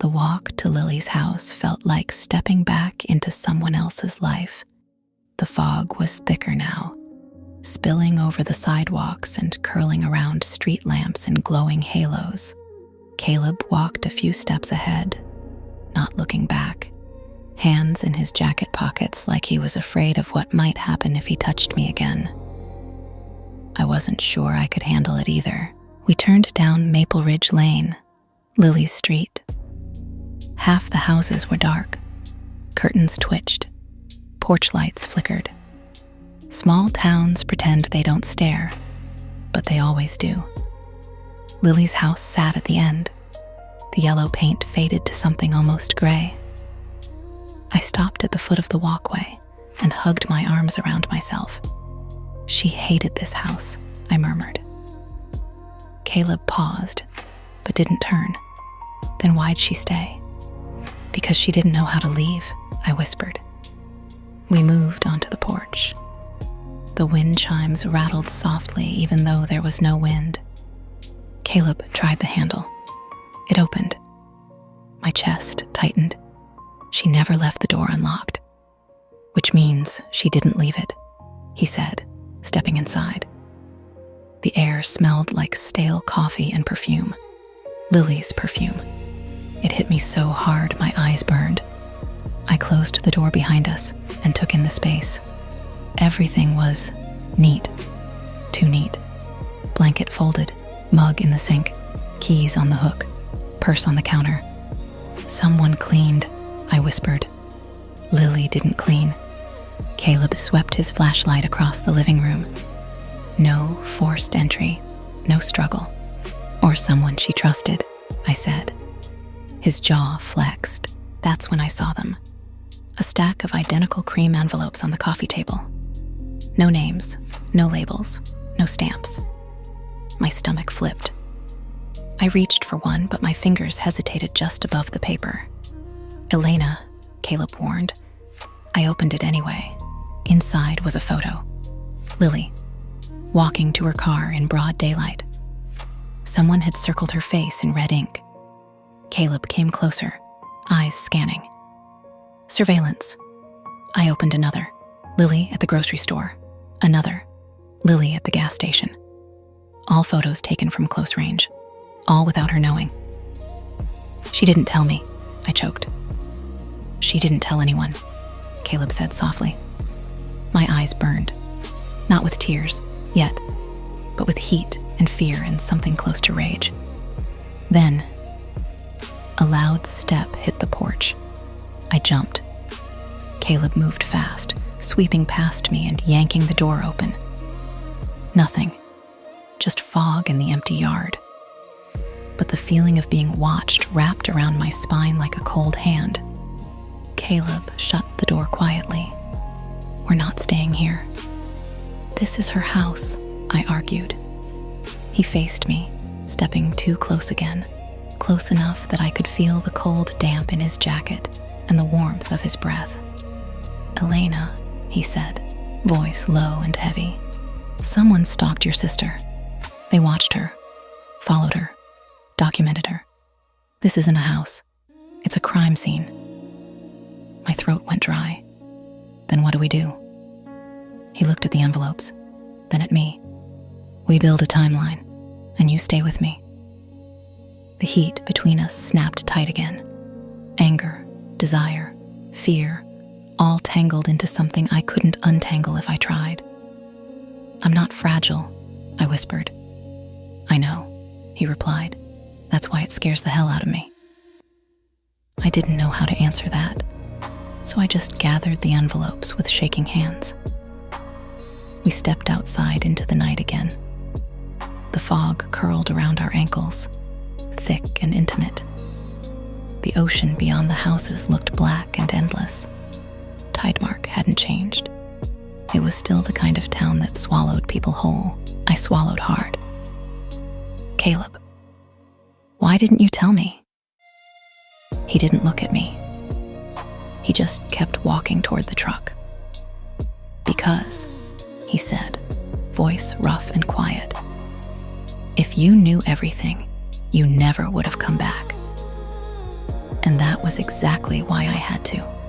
The walk to Lily's house felt like stepping back into someone else's life. The fog was thicker now, spilling over the sidewalks and curling around street lamps in glowing halos. Caleb walked a few steps ahead, not looking back, hands in his jacket pockets like he was afraid of what might happen if he touched me again. I wasn't sure I could handle it either. We turned down Maple Ridge Lane, Lily's street. Half the houses were dark. Curtains twitched. Porch lights flickered. Small towns pretend they don't stare, but they always do. Lily's house sat at the end. The yellow paint faded to something almost gray. I stopped at the foot of the walkway and hugged my arms around myself. She hated this house, I murmured. Caleb paused, but didn't turn. Then why'd she stay? Because she didn't know how to leave, I whispered. We moved onto the porch. The wind chimes rattled softly even though there was no wind. Caleb tried the handle. It opened. My chest tightened. She never left the door unlocked. Which means she didn't leave it, he said, stepping inside. The air smelled like stale coffee and perfume. Lily's perfume. It hit me so hard my eyes burned. I closed the door behind us and took in the space. Everything was neat. Too neat. Blanket folded, mug in the sink, keys on the hook, purse on the counter. Someone cleaned, I whispered. Lily didn't clean. Caleb swept his flashlight across the living room. No forced entry, no struggle. Or someone she trusted, I said. His jaw flexed. That's when I saw them. A stack of identical cream envelopes on the coffee table. No names, no labels, no stamps. My stomach flipped. I reached for one, but my fingers hesitated just above the paper. Elena, Caleb warned. I opened it anyway. Inside was a photo. Lily, walking to her car in broad daylight. Someone had circled her face in red ink. Caleb came closer, eyes scanning. Surveillance. I opened another. Lily at the grocery store. Another. Lily at the gas station. All photos taken from close range. All without her knowing. She didn't tell me, I choked. She didn't tell anyone, Caleb said softly. My eyes burned. Not with tears, yet, but with heat and fear and something close to rage. Then, a loud step hit the porch. I jumped. Caleb moved fast, sweeping past me and yanking the door open. Nothing, just fog in the empty yard. But the feeling of being watched wrapped around my spine like a cold hand. Caleb shut the door quietly. We're not staying here. This is her house, I argued. He faced me, stepping too close again, close enough that I could feel the cold damp in his jacket and the warmth of his breath. Elena, he said, voice low and heavy. Someone stalked your sister. They watched her, followed her, documented her. This isn't a house. It's a crime scene. My throat went dry. Then what do we do? He looked at the envelopes, then at me. We build a timeline, and you stay with me. The heat between us snapped tight again. Anger, desire, fear, all tangled into something I couldn't untangle if I tried. I'm not fragile, I whispered. I know, he replied. That's why it scares the hell out of me. I didn't know how to answer that, so I just gathered the envelopes with shaking hands. We stepped outside into the night again. The fog curled around our ankles, thick and intimate. The ocean beyond the houses looked black and endless. Tidemark hadn't changed. It was still the kind of town that swallowed people whole. I swallowed hard. Caleb, why didn't you tell me? He didn't look at me. He just kept walking toward the truck. Because, he said, voice rough and quiet, if you knew everything, you never would have come back. And that was exactly why I had to.